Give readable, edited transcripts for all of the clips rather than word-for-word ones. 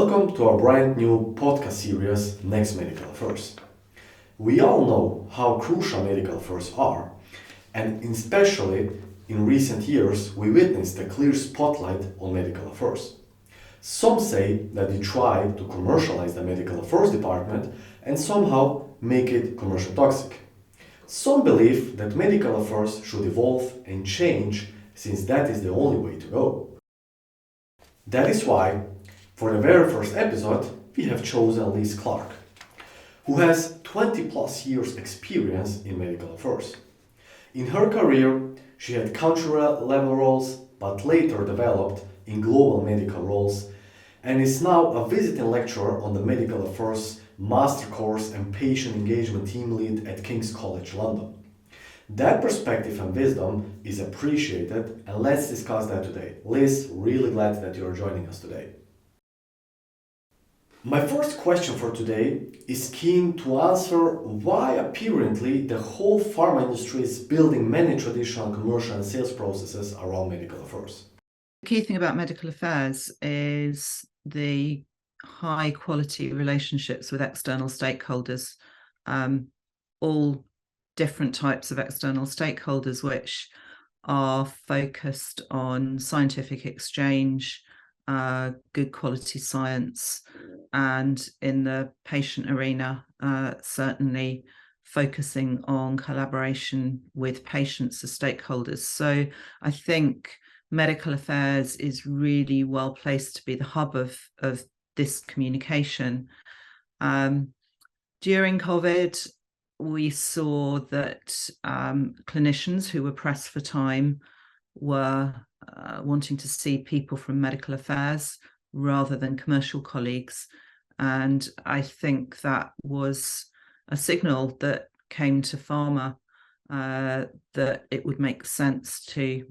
Welcome to our brand new podcast series, Next Medical Affairs. We all know how crucial medical affairs are, and especially in recent years, we witnessed a clear spotlight on medical affairs. Some say that we try to commercialize the medical affairs department and somehow make it commercial toxic. Some believe that medical affairs should evolve and change since that is the only way to go. That is why, for the very first episode, we have chosen Liz Clark, who has 20 plus years experience in medical affairs. In her career, she had country level roles, but later developed in global medical roles, and is now a visiting lecturer on the Medical Affairs Master Course and Patient Engagement Team Lead at King's College London. That perspective and wisdom is appreciated, and let's discuss that today. Liz, really glad that you're joining us today. My first question for today is keen to answer why apparently the whole pharma industry is building many traditional commercial and sales processes around medical affairs. The key thing about medical affairs is the high quality relationships with external stakeholders, all different types of external stakeholders which are focused on scientific exchange, good quality science, and in the patient arena, certainly focusing on collaboration with patients as stakeholders. So I think medical affairs is really well placed to be the hub of this communication. During COVID, we saw that clinicians who were pressed for time were wanting to see people from medical affairs rather than commercial colleagues. And I think that was a signal that came to Pharma that it would make sense to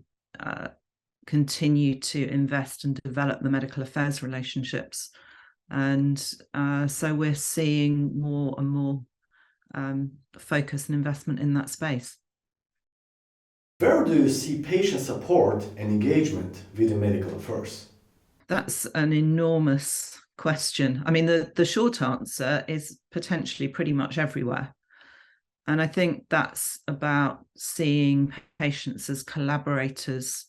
continue to invest and develop the medical affairs relationships. And so we're seeing more and more focus and investment in that space. Where do you see patient support and engagement within medical affairs? That's an enormous question. I mean, the short answer is potentially pretty much everywhere. And I think that's about seeing patients as collaborators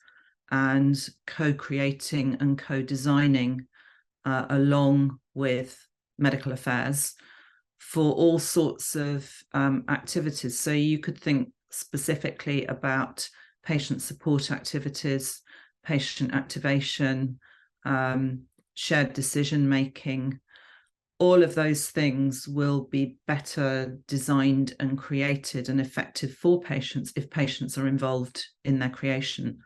and co-creating and co-designing along with medical affairs for all sorts of activities. So you could think specifically about patient support activities, patient activation, shared decision making. All of those things will be better designed and created and effective for patients if patients are involved in their creation.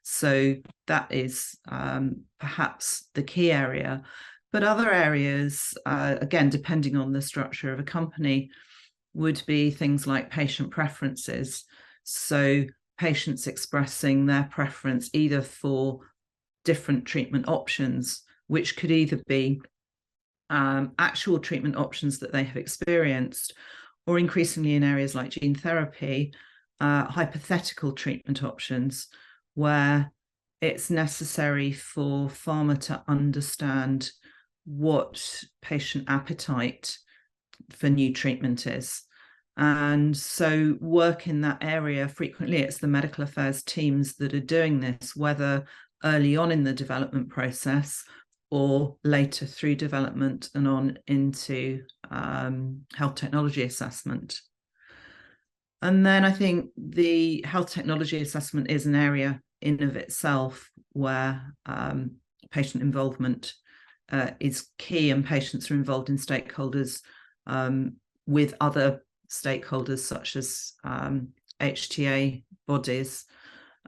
So that is perhaps the key area. But other areas, again, depending on the structure of a company, would be things like patient preferences. So patients expressing their preference either for different treatment options, which could either be actual treatment options that they have experienced, or increasingly in areas like gene therapy, hypothetical treatment options, where it's necessary for pharma to understand what patient appetite for new treatment is. And so work in that area, frequently it's the medical affairs teams that are doing this, whether early on in the development process or later through development and on into health technology assessment. And then I think the health technology assessment is an area in of itself where patient involvement is key, and patients are involved in stakeholders with other stakeholders such as HTA bodies,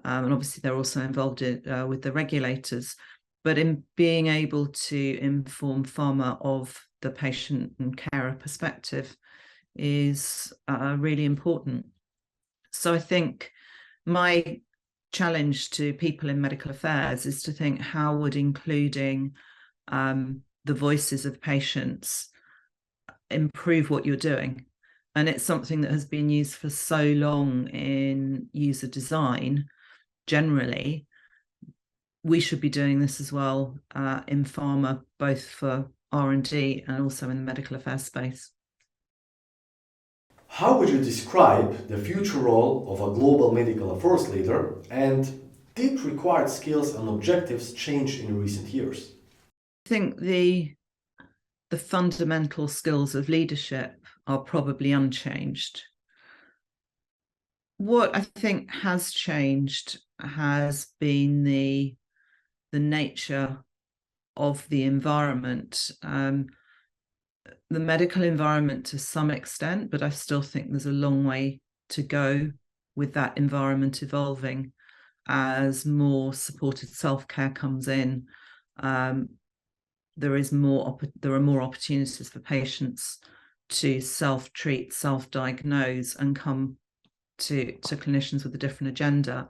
and obviously they're also involved with the regulators, but in being able to inform pharma of the patient and carer perspective is really important. So I think my challenge to people in medical affairs is to think, how would including the voices of patients improve what you're doing? And it's something that has been used for so long in user design generally, we should be doing this as well in pharma, both for R&D and also in the medical affairs space. How would you describe the future role of a global medical affairs leader, and did required skills and objectives change in recent years? I think the fundamental skills of leadership are probably unchanged. What I think has changed has been the nature of the environment, the medical environment to some extent, but I still think there's a long way to go with that environment evolving as more supported self-care comes in. There are more opportunities for patients to self-treat, self-diagnose, and come to clinicians with a different agenda.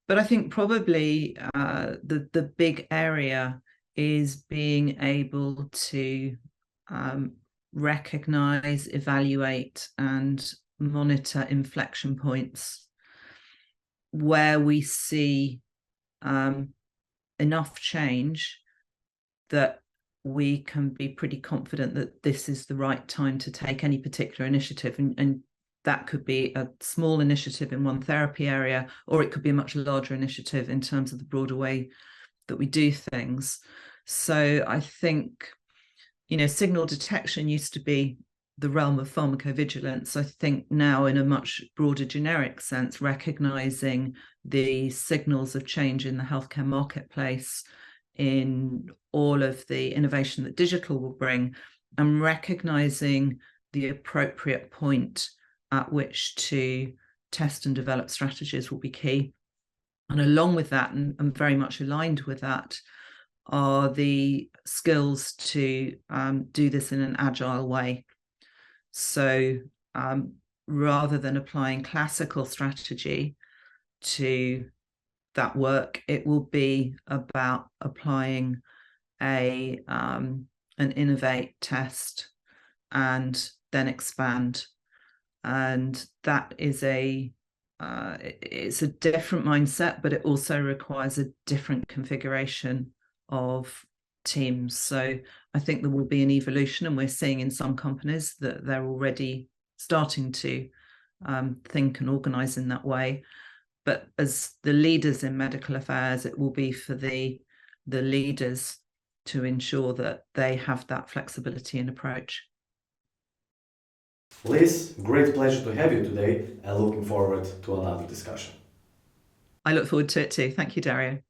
But I think probably the big area is being able to recognize, evaluate, and monitor inflection points where we see enough change that we can be pretty confident that this is the right time to take any particular initiative. And that could be a small initiative in one therapy area, or it could be a much larger initiative in terms of the broader way that we do things. So I think, signal detection used to be the realm of pharmacovigilance. I think now, in a much broader generic sense, recognizing the signals of change in the healthcare marketplace, in all of the innovation that digital will bring, and recognizing the appropriate point at which to test and develop strategies will be key. And along with that, and very much aligned with that, are the skills to do this in an agile way. So rather than applying classical strategy to that work, it will be about applying an innovate, test, and then expand. And that is it's a different mindset, but it also requires a different configuration of teams. So I think there will be an evolution, and we're seeing in some companies that they're already starting to think and organize in that way. But as the leaders in medical affairs, it will be for the leaders to ensure that they have that flexibility and approach. Liz, great pleasure to have you today, and looking forward to another discussion. I look forward to it too. Thank you, Dario.